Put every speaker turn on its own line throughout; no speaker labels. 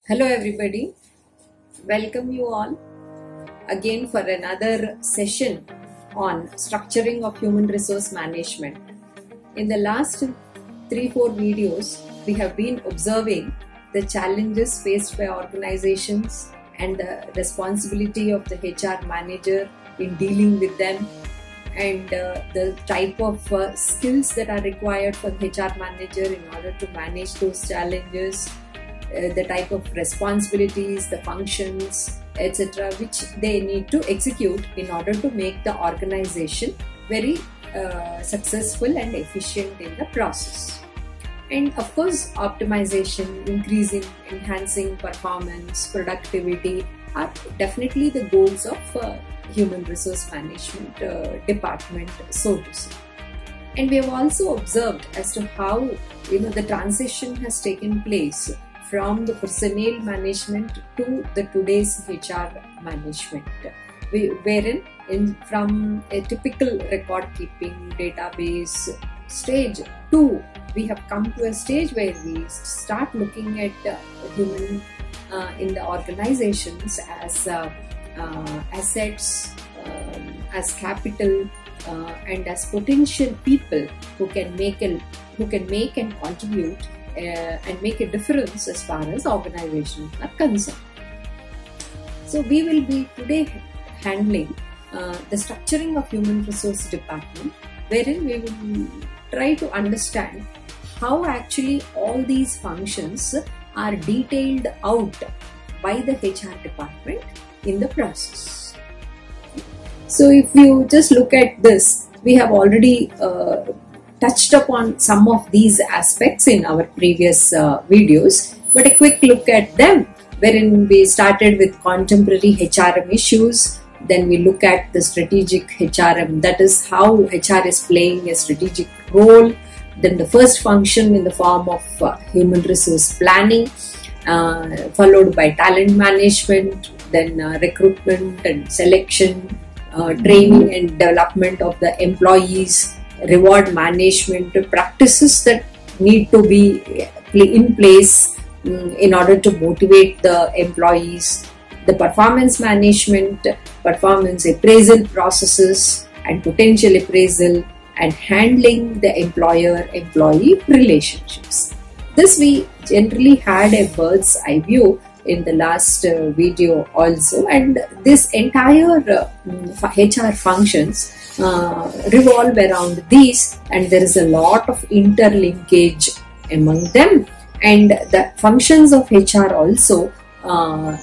Hello everybody, welcome you all again for another session on structuring of human resource management. In the last 3-4 videos, we have been observing the challenges faced by organizations and the responsibility of the HR manager in dealing with them, and the type of skills that are required for the HR manager in order to manage those challenges, the type of responsibilities, the functions, etc., which they need to execute in order to make the organization very successful and efficient in the process. And of course, optimization, increasing, enhancing performance, productivity are definitely the goals of human resource management department, so to say. And we have also observed as to how the transition has taken place from the personnel management to the today's HR management, wherein from a typical record keeping database stage to we have come to a stage where we start looking at human in the organizations as assets, as capital, and as potential people who can make and contribute and make a difference as far as organizations are concerned. So we will be today handling the structuring of human resource department, wherein we will try to understand how actually all these functions are detailed out by the HR department in the process. So if you just look at this, we have already touched upon some of these aspects in our previous videos, but a quick look at them, wherein we started with contemporary HRM issues, then we look at the strategic HRM, that is how HR is playing a strategic role, then the first function in the form of human resource planning, followed by talent management, then recruitment and selection, training and development of the employees, reward management practices that need to be in place in order to motivate the employees, the performance management, performance appraisal processes and potential appraisal, and handling the employer-employee relationships. This we generally had a bird's eye view in the last video also, and this entire HR functions revolve around these, and there is a lot of interlinkage among them, and the functions of HR also are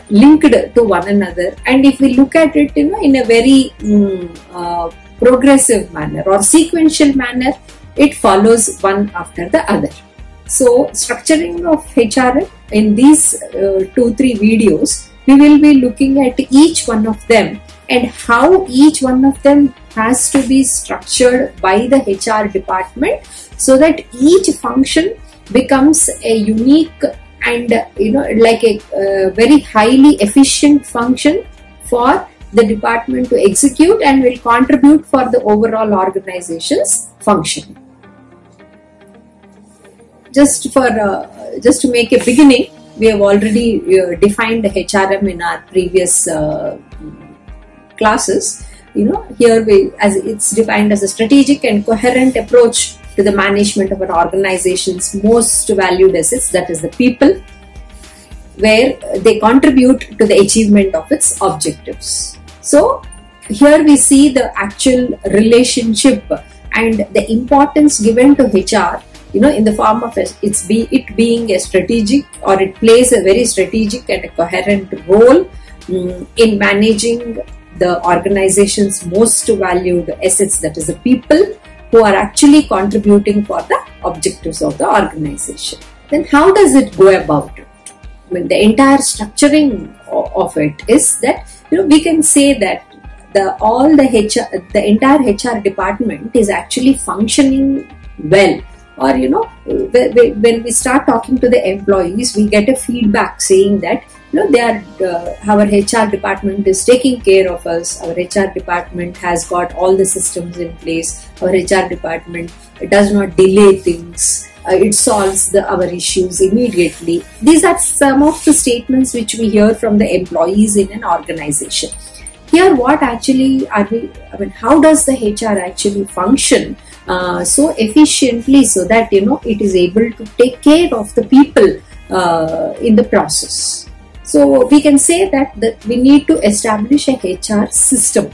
linked to one another. And if we look at it in a very progressive manner or sequential manner, it follows one after the other. So structuring of HR in these 2-3 videos, we will be looking at each one of them and how each one of them has to be structured by the HR department so that each function becomes a unique and like a very highly efficient function for the department to execute and will contribute for the overall organization's function. Just to make a beginning, we have already defined the HRM in our previous classes. Here as it's defined as a strategic and coherent approach to the management of an organization's most valued assets, that is the people, where they contribute to the achievement of its objectives. So here we see the actual relationship and the importance given to HR in the form of it being a strategic, or it plays a very strategic and a coherent role in managing the organization's most valued assets, that is the people who are actually contributing for the objectives of the organization. Then how does it go about it? The entire structuring of it is that we can say that the entire HR department is actually functioning well. Or when we start talking to the employees, we get a feedback saying that our HR department is taking care of us, our HR department has got all the systems in place, our HR department does not delay things, it solves our issues immediately. These are some of the statements which we hear from the employees in an organization. Here, what actually are we? I mean, how does the HR actually function so efficiently so that it is able to take care of the people in the process? So we can say that we need to establish a HR system,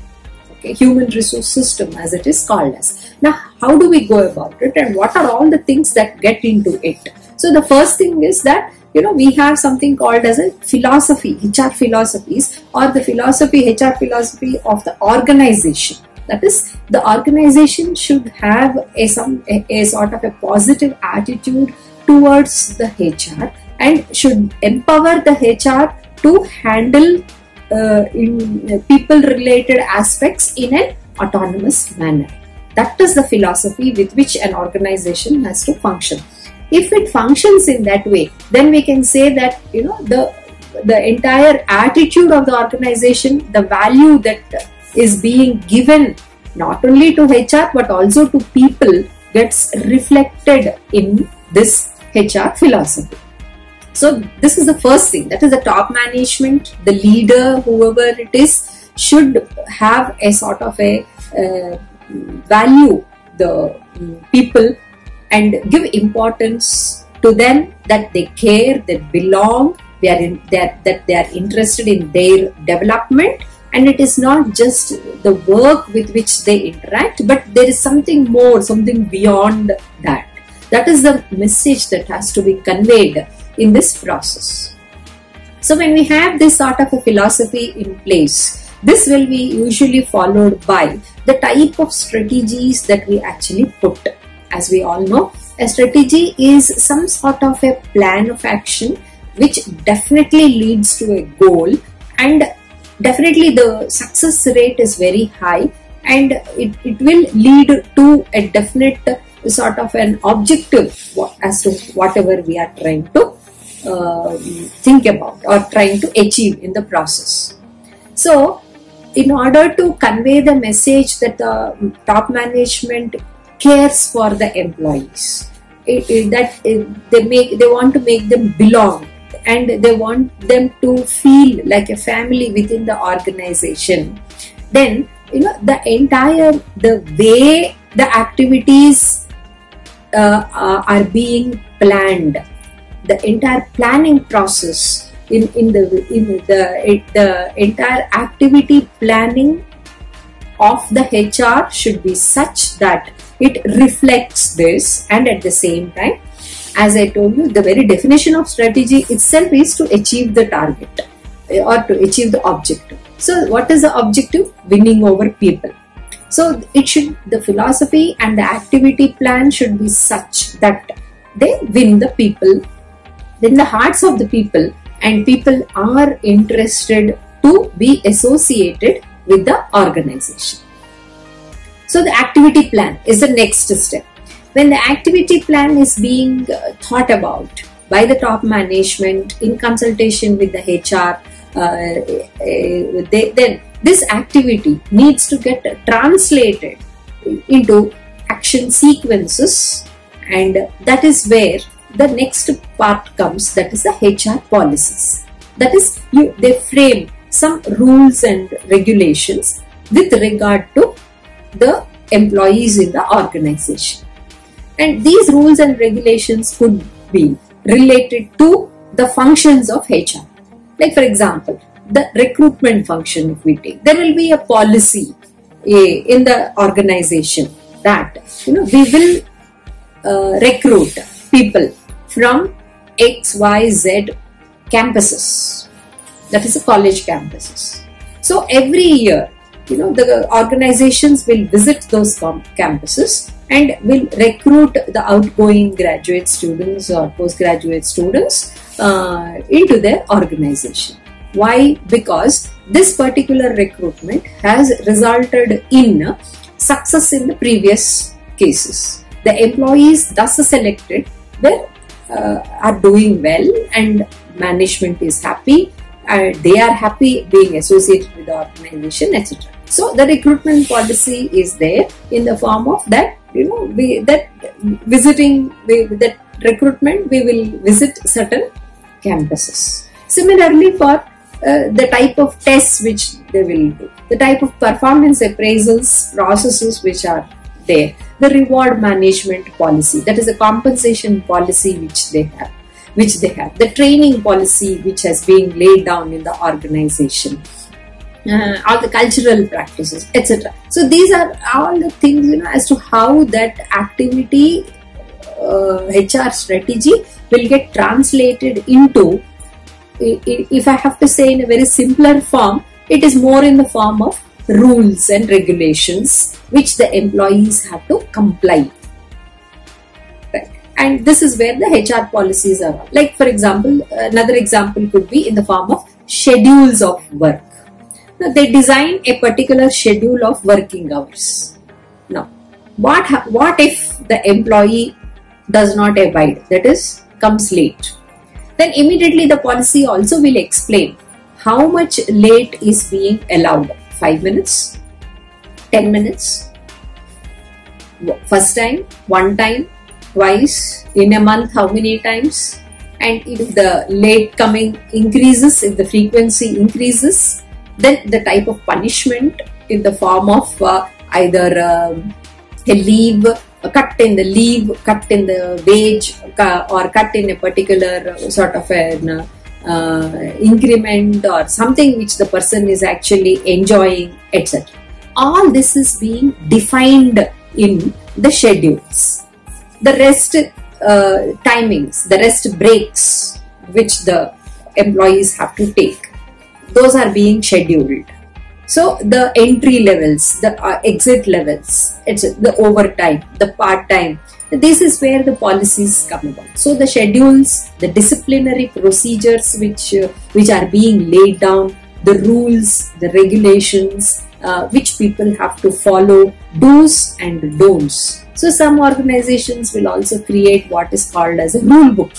okay, human resource system as it is called as. Now, how do we go about it, and what are all the things that get into it? So the first thing is that we have something called as a philosophy, HR philosophies, or the philosophy, HR philosophy of the organization. That is, the organization should have a sort of a positive attitude towards the HR and should empower the HR to handle people related aspects in an autonomous manner. That is the philosophy with which an organization has to function. If it functions in that way, then we can say that the entire attitude of the organization, the value that is being given not only to HR but also to people, gets reflected in this HR philosophy. So this is the first thing, that is the top management, the leader, whoever it is, should have a sort of a value the people and give importance to them, that they care, they belong, that they are interested in their development, and it is not just the work with which they interact, but there is something more, something beyond that. That is the message that has to be conveyed in this process. So when we have this sort of a philosophy in place, this will be usually followed by the type of strategies that we actually put. As we all know, a strategy is some sort of a plan of action which definitely leads to a goal, and definitely the success rate is very high, and it will lead to a definite sort of an objective as to whatever we are trying to think about or trying to achieve in the process. So in order to convey the message that the top management cares for the employees, they want to make them belong, and they want them to feel like a family within the organization, then the way the activities are being planned, the entire planning process in the entire activity planning of the HR should be such that it reflects this, and at the same time, as I told you, the very definition of strategy itself is to achieve the target or to achieve the objective. So what is the objective? Winning over people. So the philosophy and the activity plan should be such that they win the people, win the hearts of the people, and people are interested to be associated with the organization. So the activity plan is the next step. When the activity plan is being thought about by the top management in consultation with the HR, then this activity needs to get translated into action sequences, and that is where the next part comes, that is the HR policies. That is, they frame some rules and regulations with regard to the employees in the organization. And these rules and regulations could be related to the functions of HR. Like for example, the recruitment function, if we take, there will be a policy in the organization that we will recruit people from XYZ campuses, that is a college campuses. So every year, the organizations will visit those campuses and will recruit the outgoing graduate students or postgraduate students into their organization. Why? Because this particular recruitment has resulted in success in the previous cases. The employees thus selected are doing well, and management is happy, and they are happy being associated with the organization, etc. So the recruitment policy is there in the form of that that visiting with that recruitment, we will visit certain campuses. Similarly, for the type of tests which they will do, the type of performance appraisals processes which are there, the reward management policy, that is a compensation policy which they have, the training policy which has been laid down in the organization, all the cultural practices, etc. So these are all the things, as to how that activity HR strategy will get translated into, if I have to say in a very simpler form, it is more in the form of rules and regulations which the employees have to comply. Right. And this is where the HR policies are. Like, for example, another example could be in the form of schedules of work. Now, they design a particular schedule of working hours. Now, what if the employee does not abide, that is, comes late? Then immediately the policy also will explain how much late is being allowed. 5 minutes, 10 minutes, first time, one time, twice, in a month how many times, and if the late coming increases, if the frequency increases, then the type of punishment in the form of either a leave, a cut in the leave, cut in the wage, or cut in a particular sort of an increment or something which the person is actually enjoying, etc. All this is being defined in the schedules. The rest timings, the rest breaks which the employees have to take, those are being scheduled. So the entry levels, the exit levels, the overtime, the part-time, this is where the policies come about. So the schedules, the disciplinary procedures which are being laid down, the rules, the regulations which people have to follow, do's and don'ts. So some organizations will also create what is called as a rule book,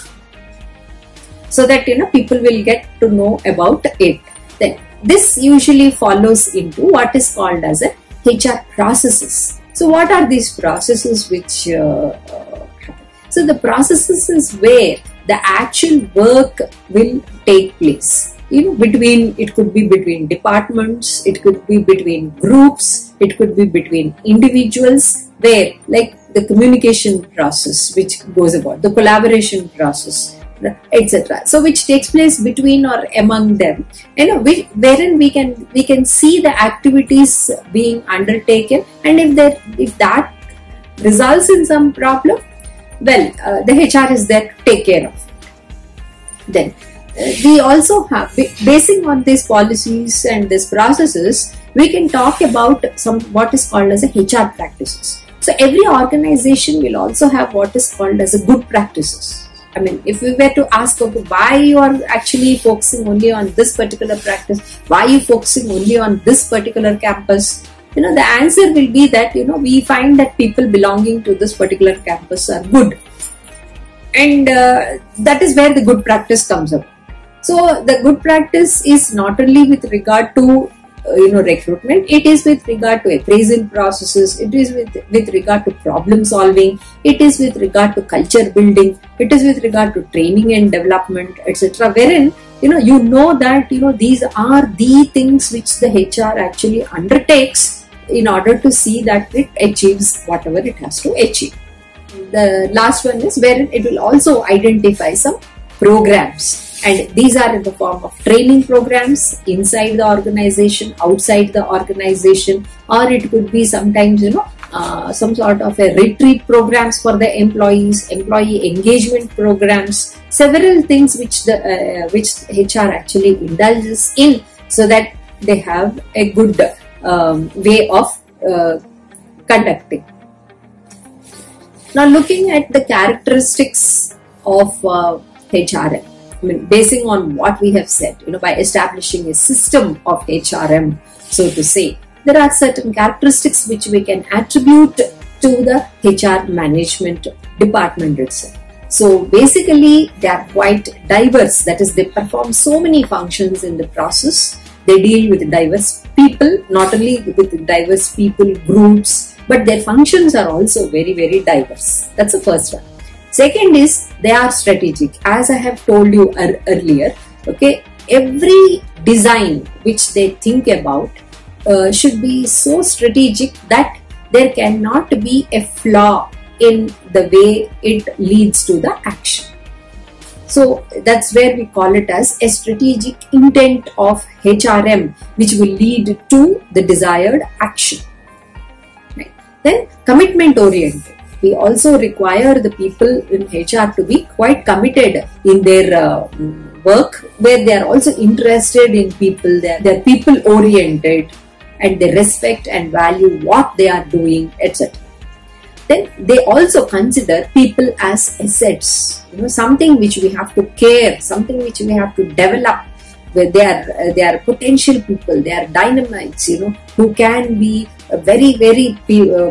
so that people will get to know about it. Then this usually follows into what is called as a HR processes. So what are these processes which happen? So the processes is where the actual work will take place. It could be between departments, it could be between groups, it could be between individuals, where like the communication process which goes about, the collaboration process, etc. So which takes place between or among them, wherein we can see the activities being undertaken, and if that results in some problem, well, the HR is there to take care of it. Then we also have, basing on these policies and these processes, we can talk about what is called as a HR practices. So every organization will also have what is called as a good practices. I mean, if we were to ask, okay, why you are actually focusing only on this particular practice, why are you focusing only on this particular campus, the answer will be that, we find that people belonging to this particular campus are good. And that is where the good practice comes up. So the good practice is not only with regard to recruitment, it is with regard to appraisal processes, it is with regard to problem solving, it is with regard to culture building, it is with regard to training and development, etc. Wherein that these are the things which the HR actually undertakes in order to see that it achieves whatever it has to achieve. The last one is wherein it will also identify some programs. And these are in the form of training programs inside the organization, outside the organization, or it could be sometimes, some sort of a retreat programs for the employees, employee engagement programs, several things which HR actually indulges in, so that they have a good way of conducting. Now, looking at the characteristics of HRM. I mean, basing on what we have said, by establishing a system of HRM, so to say, there are certain characteristics which we can attribute to the HR management department itself. So basically, they are quite diverse. That is, they perform so many functions in the process. They deal with diverse people, not only with diverse people groups, but their functions are also very, very diverse. That's the first one. Second is they are strategic. As I have told you earlier, okay, every design which they think about should be so strategic that there cannot be a flaw in the way it leads to the action. So that's where we call it as a strategic intent of HRM, which will lead to the desired action. Right? Then commitment oriented. We also require the people in HR to be quite committed in their work, where they are also interested in people, they are people oriented, and they respect and value what they are doing, etc. Then they also consider people as assets, something which we have to care, something which we have to develop. Where they are potential people, they are dynamites, who can be very, very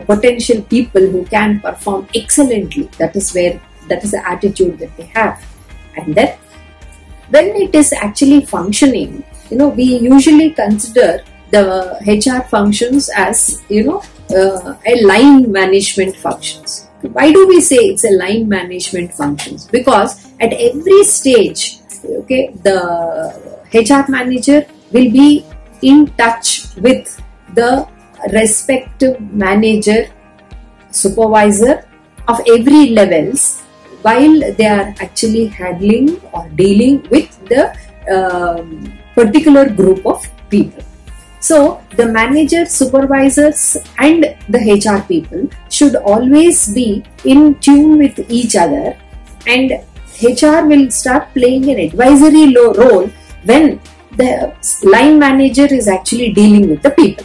potential people who can perform excellently. That is the attitude that they have. And then when it is actually functioning, we usually consider the HR functions as, a line management functions. Why do we say it's a line management functions? Because at every stage, okay, the HR manager will be in touch with the respective manager, supervisor of every levels while they are actually handling or dealing with the particular group of people. So the manager, supervisors and the HR people should always be in tune with each other, and HR will start playing an advisory role when the line manager is actually dealing with the people.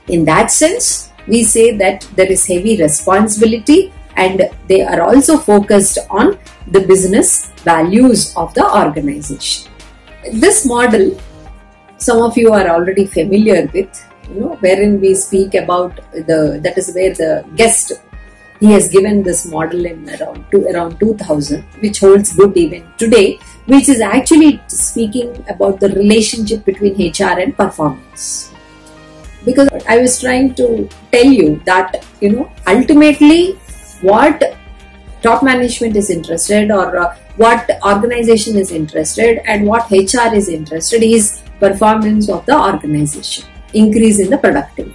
In that sense, we say that there is heavy responsibility and they are also focused on the business values of the organization. This model, some of you are already familiar with, wherein we speak about that is where the guest, he has given this model in around 2000, which holds good even today, which is actually speaking about the relationship between HR and performance. Because I was trying to tell you that, ultimately what top management is interested, or what organization is interested, and what HR is interested is performance of the organization, increase in the productivity.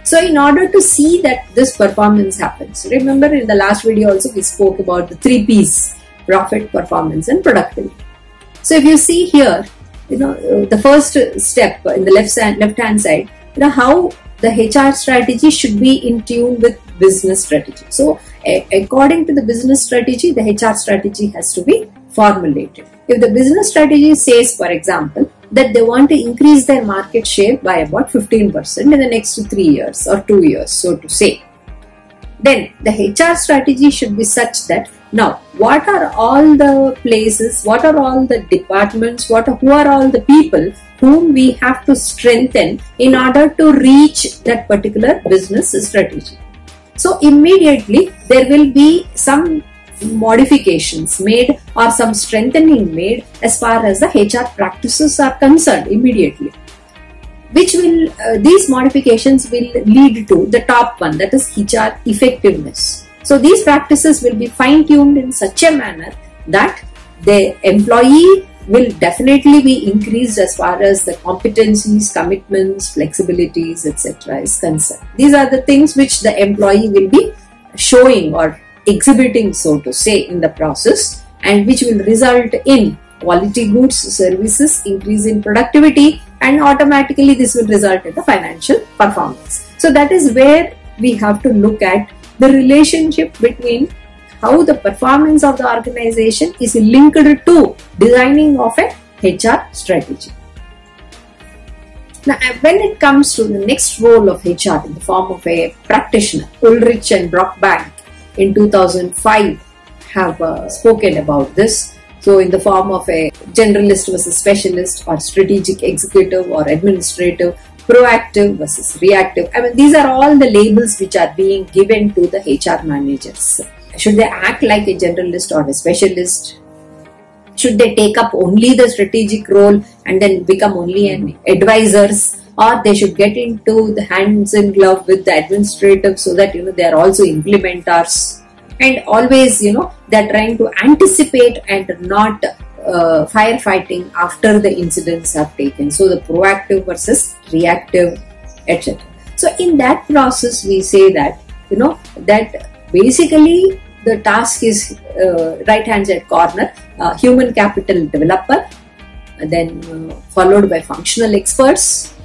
So in order to see that this performance happens, remember in the last video also we spoke about the 3 P's: profit, performance and productivity. So if you see here, the first step in the left hand side, how the HR strategy should be in tune with business strategy. So according to the business strategy, the HR strategy has to be formulated. If the business strategy says, for example, that they want to increase their market share by about 15% in the next 3 years or 2 years, so to say, then the HR strategy should be such that now what are all the places, what are all the departments, who are all the people whom we have to strengthen in order to reach that particular business strategy. So immediately there will be some modifications made or some strengthening made as far as the HR practices are concerned immediately, which will these modifications will lead to the top one, that is HR effectiveness. So these practices will be fine-tuned in such a manner that the employee will definitely be increased as far as the competencies, commitments, flexibilities, etc. is concerned. These are the things which the employee will be showing or exhibiting, so to say, in the process, and which will result in quality goods, services, increase in productivity, and automatically this will result in the financial performance. So that is where we have to look at the relationship between how the performance of the organization is linked to designing of a HR strategy. Now, when it comes to the next role of HR in the form of a practitioner, Ulrich and Brockbank in 2005 have spoken about this. So in the form of a generalist versus specialist, or strategic executive or administrative, proactive versus reactive. I mean, these are all the labels which are being given to the HR managers. Should they act like a generalist or a specialist? Should they take up only the strategic role and then become only an advisors? or they should get into the hands in glove with the administrative so that they are also implementers, and always they're trying to anticipate and not firefighting after the incidents have taken. So the proactive versus reactive, etc. So in that process we say that that basically the task is right hand side corner, human capital developer, then followed by functional experts,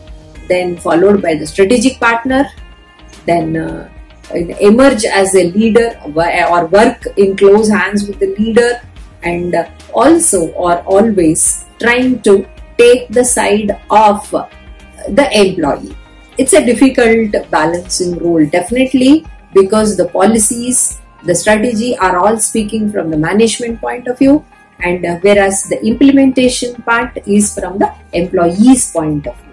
then followed by the strategic partner, then emerge as a leader or work in close hands with the leader, and also or always trying to take the side of the employee. It's a difficult balancing role, definitely, because the policies, the strategy are all speaking from the management point of view, and whereas the implementation part is from the employee's point of view.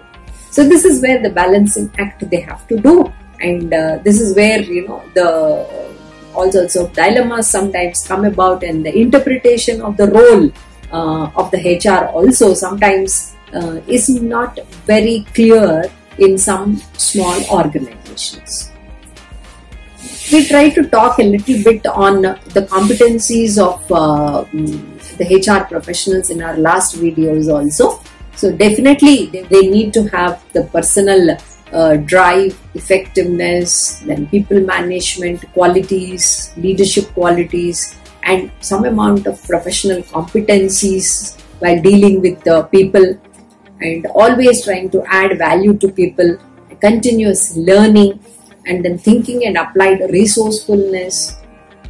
So this is where the balancing act they have to do, and this is where the all sorts of dilemmas sometimes come about, and the interpretation of the role of the HR also sometimes is not very clear in some small organizations. We try to talk a little bit on the competencies of the HR professionals in our last videos also. So definitely they need to have the personal drive, effectiveness, then people management qualities, leadership qualities, and some amount of professional competencies while dealing with the people, and always trying to add value to people, continuous learning, and then thinking and applied resourcefulness.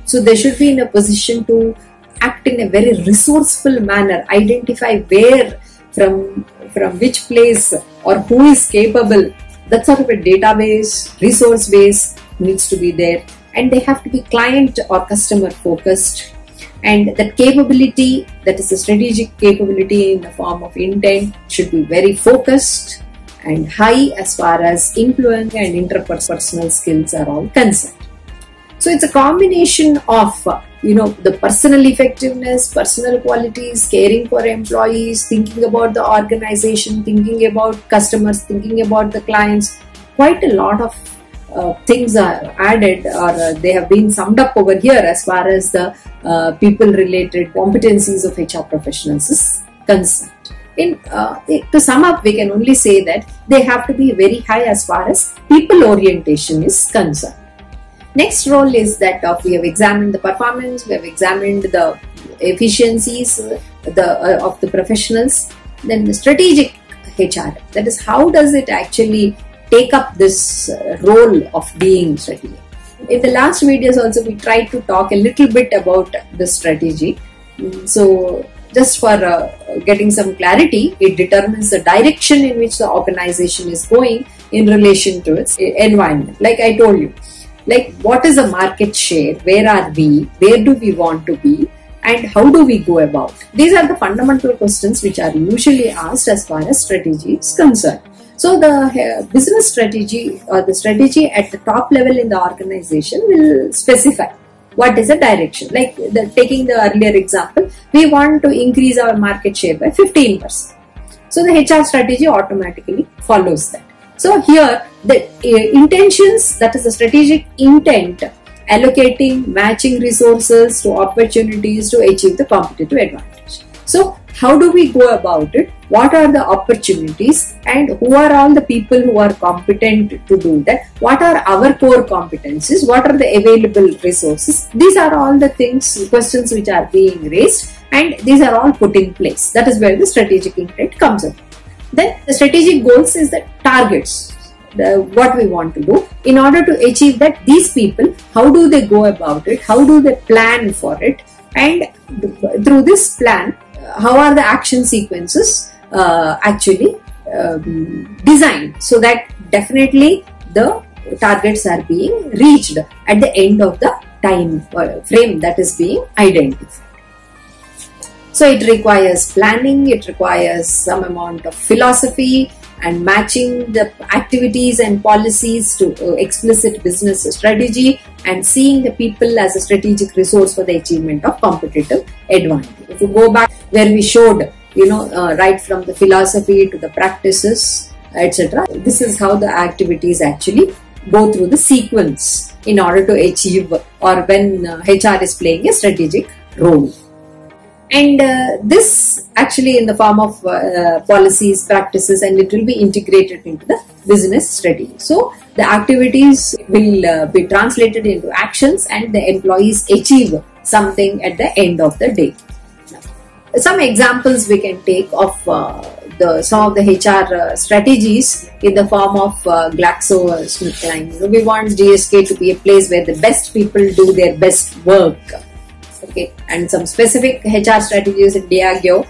So they should be in a position to act in a very resourceful manner, identify where, from which place or who is capable. That sort of a database, resource base needs to be there, and they have to be client or customer focused, and that capability, that is a strategic capability in the form of intent, should be very focused and high as far as influence and interpersonal skills are all concerned. So it's a combination of the personal effectiveness, personal qualities, caring for employees, thinking about the organization, thinking about customers, thinking about the clients. Quite a lot of things are added, or they have been summed up over here as far as the people related competencies of HR professionals is concerned. To sum up, we can only say that they have to be very high as far as people orientation is concerned. Next role is that we have examined the performance, we have examined the efficiencies of the professionals. Then the strategic HR, that is how does it actually take up this role of being strategic. In the last videos also we tried to talk a little bit about the strategy. So just for getting some clarity, it determines the direction in which the organization is going in relation to its environment. Like I told you, like what is the market share, where are we, where do we want to be, and how do we go about. These are the fundamental questions which are usually asked as far as strategy is concerned. So the business strategy or the strategy at the top level in the organization will specify what is the direction. Like taking the earlier example, we want to increase our market share by 15%. So the HR strategy automatically follows that. So here the intentions, that is the strategic intent, allocating, matching resources to opportunities to achieve the competitive advantage. So how do we go about it? What are the opportunities, and who are all the people who are competent to do that? What are our core competencies? What are the available resources? These are all the things, questions which are being raised, and these are all put in place. That is where the strategic intent comes in. Then the strategic goals is the targets, what we want to do. In order to achieve that, these people, how do they go about it? How do they plan for it? And through this plan, how are the action sequences actually designed, so that definitely the targets are being reached at the end of the time frame that is being identified. So it requires planning, it requires some amount of philosophy and matching the activities and policies to explicit business strategy, and seeing the people as a strategic resource for the achievement of competitive advantage. If you go back where we showed, right from the philosophy to the practices etc. This is how the activities actually go through the sequence in order to achieve, or when HR is playing a strategic role. And this actually in the form of policies, practices, and it will be integrated into the business strategy. So the activities will be translated into actions, and the employees achieve something at the end of the day. Some examples we can take of some of the HR strategies in the form of GlaxoSmithKline. We want GSK to be a place where the best people do their best work. Okay, and some specific HR strategies in Diageo,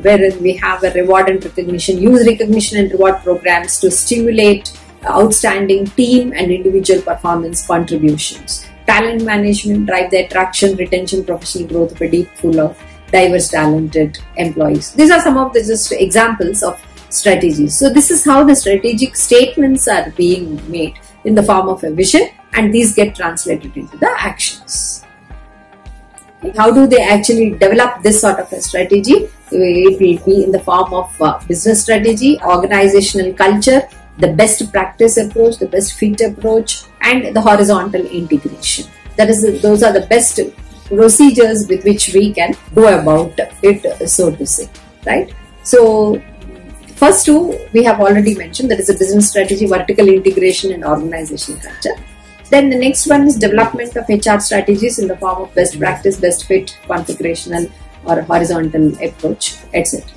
wherein we have a reward and recognition, use recognition and reward programs to stimulate outstanding team and individual performance contributions. Talent management, drive the attraction, retention, professional growth of a deep pool of diverse, talented employees. These are some of the just examples of strategies. So this is how the strategic statements are being made in the form of a vision, and these get translated into the actions. How do they actually develop this sort of a strategy? It will be in the form of business strategy, organizational culture, the best practice approach, the best fit approach, and the horizontal integration. That is, those are the best procedures with which we can go about it, so to say, right? So first two we have already mentioned, that is a business strategy, vertical integration, and organizational culture. Then the next one is development of HR strategies in the form of best practice, best fit, configurational or horizontal approach, etc.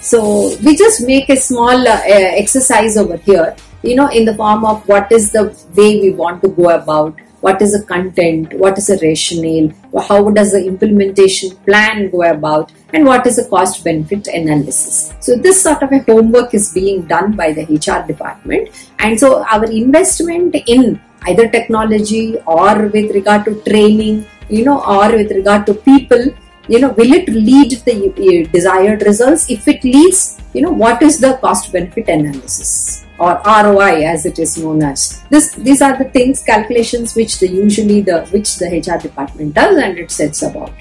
So we just make a small exercise over here, in the form of what is the way we want to go about, what is the content, what is the rationale, how does the implementation plan go about, and what is the cost benefit analysis. So this sort of a homework is being done by the HR department, and so our investment in either technology or with regard to training, or with regard to people, will it lead the desired results? If it leads, what is the cost benefit analysis, or ROI as it is known as. These are the things, calculations which the HR department does, and it sets about.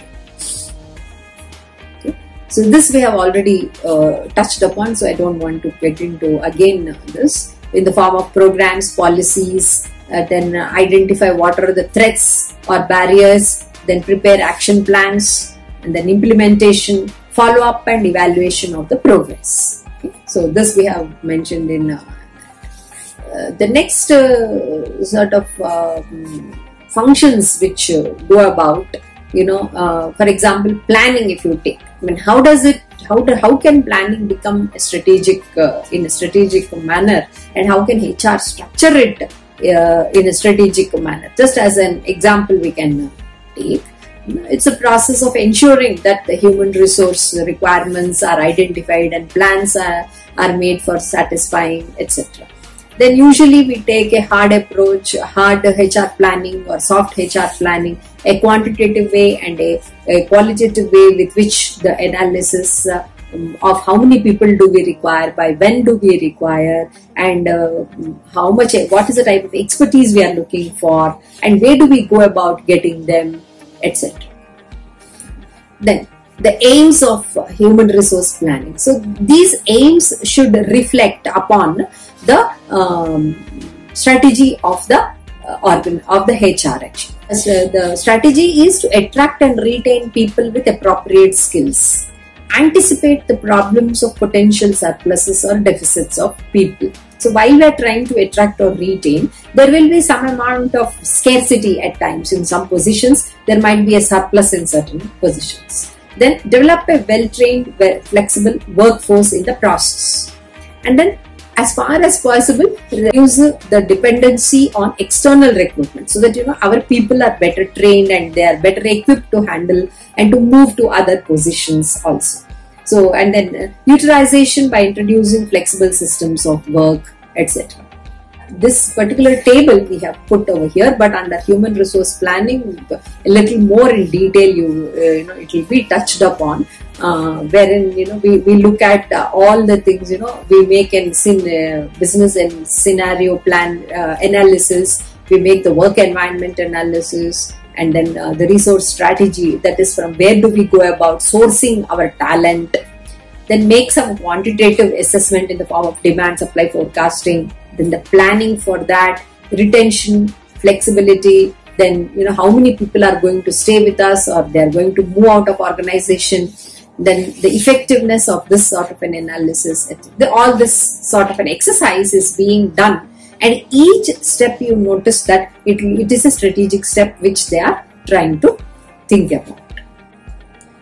Okay. So this we have already touched upon, so I don't want to get into again this, in the form of programs, policies, then identify what are the threats or barriers, then prepare action plans, and then implementation, follow up and evaluation of the progress. Okay. So this we have mentioned in the next sort of functions which go about, for example, planning. If you take, how can planning become a strategic in a strategic manner, and how can HR structure it in a strategic manner? Just as an example we can take, it's a process of ensuring that the human resource requirements are identified and plans are made for satisfying, etc. Then usually we take a hard approach, hard HR planning or soft HR planning, a quantitative way and a qualitative way with which the analysis of how many people do we require, by when do we require, and what is the type of expertise we are looking for, and where do we go about getting them, etc. Then the aims of human resource planning. So these aims should reflect upon the strategy of the HR action. So the strategy is to attract and retain people with appropriate skills, anticipate the problems of potential surpluses or deficits of people. So while we are trying to attract or retain, there will be some amount of scarcity at times. In some positions, there might be a surplus in certain positions. Then develop a well-trained, flexible workforce in the process. And then as far as possible, reduce the dependency on external recruitment, so that our people are better trained and they are better equipped to handle and to move to other positions also. So, and then utilization by introducing flexible systems of work, etc. This particular table we have put over here, but under human resource planning, a little more in detail, it will be touched upon, wherein we look at all the things, we make a business and scenario plan analysis, we make the work environment analysis, and then the resource strategy, that is from where do we go about sourcing our talent, then make some quantitative assessment in the form of demand supply forecasting, then the planning for that, retention, flexibility, then how many people are going to stay with us or they are going to move out of organization, then the effectiveness of this sort of an analysis. All this sort of an exercise is being done, and each step you notice that it is a strategic step which they are trying to think about.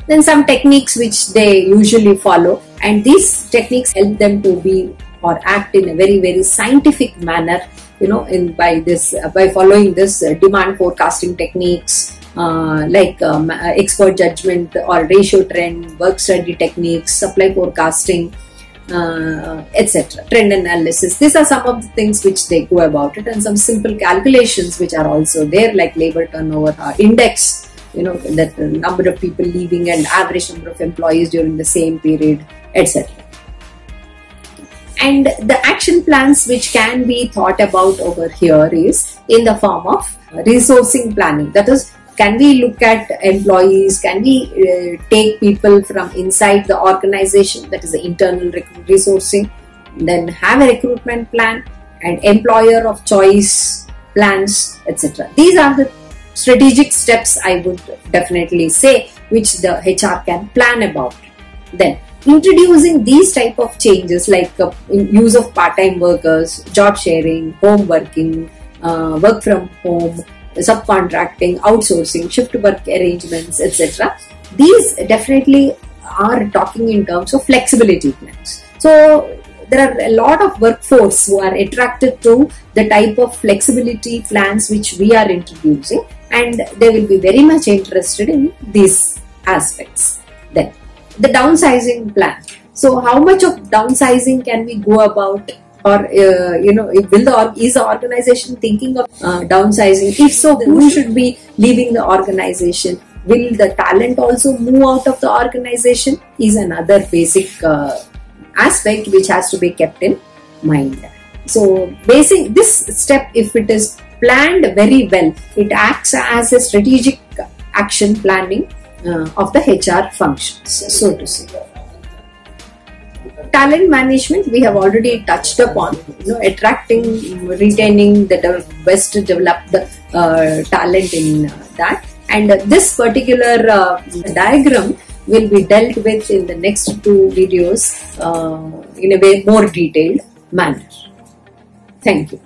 Then some techniques which they usually follow, and these techniques help them to be or act in a very, very scientific manner, by following this demand forecasting techniques, like expert judgment or ratio trend, work study techniques, supply forecasting, etc. Trend analysis. These are some of the things which they go about it, and some simple calculations which are also there, like labor turnover index, that the number of people leaving and average number of employees during the same period, etc. And the action plans which can be thought about over here is in the form of resourcing planning. That is, can we look at employees? Can we take people from inside the organization? That is the internal resourcing. Then have a recruitment plan and employer of choice plans, etc. These are the strategic steps, I would definitely say, which the HR can plan about. Then introducing these type of changes, like use of part-time workers, job sharing, home working, work from home, subcontracting, outsourcing, shift work arrangements, etc. These definitely are talking in terms of flexibility plans. So there are a lot of workforce who are attracted to the type of flexibility plans which we are introducing, and they will be very much interested in these aspects. Then the downsizing plan. So how much of downsizing can we go about, or is the organization thinking of downsizing? If so, who should be leaving the organization? Will the talent also move out of the organization? Is another basic aspect which has to be kept in mind. So this step, if it is planned very well, it acts as a strategic action planning of the HR functions, so to say. Talent management we have already touched upon, attracting, retaining the best developed talent in that, and this particular diagram will be dealt with in the next two videos in a way more detailed manner. Thank you.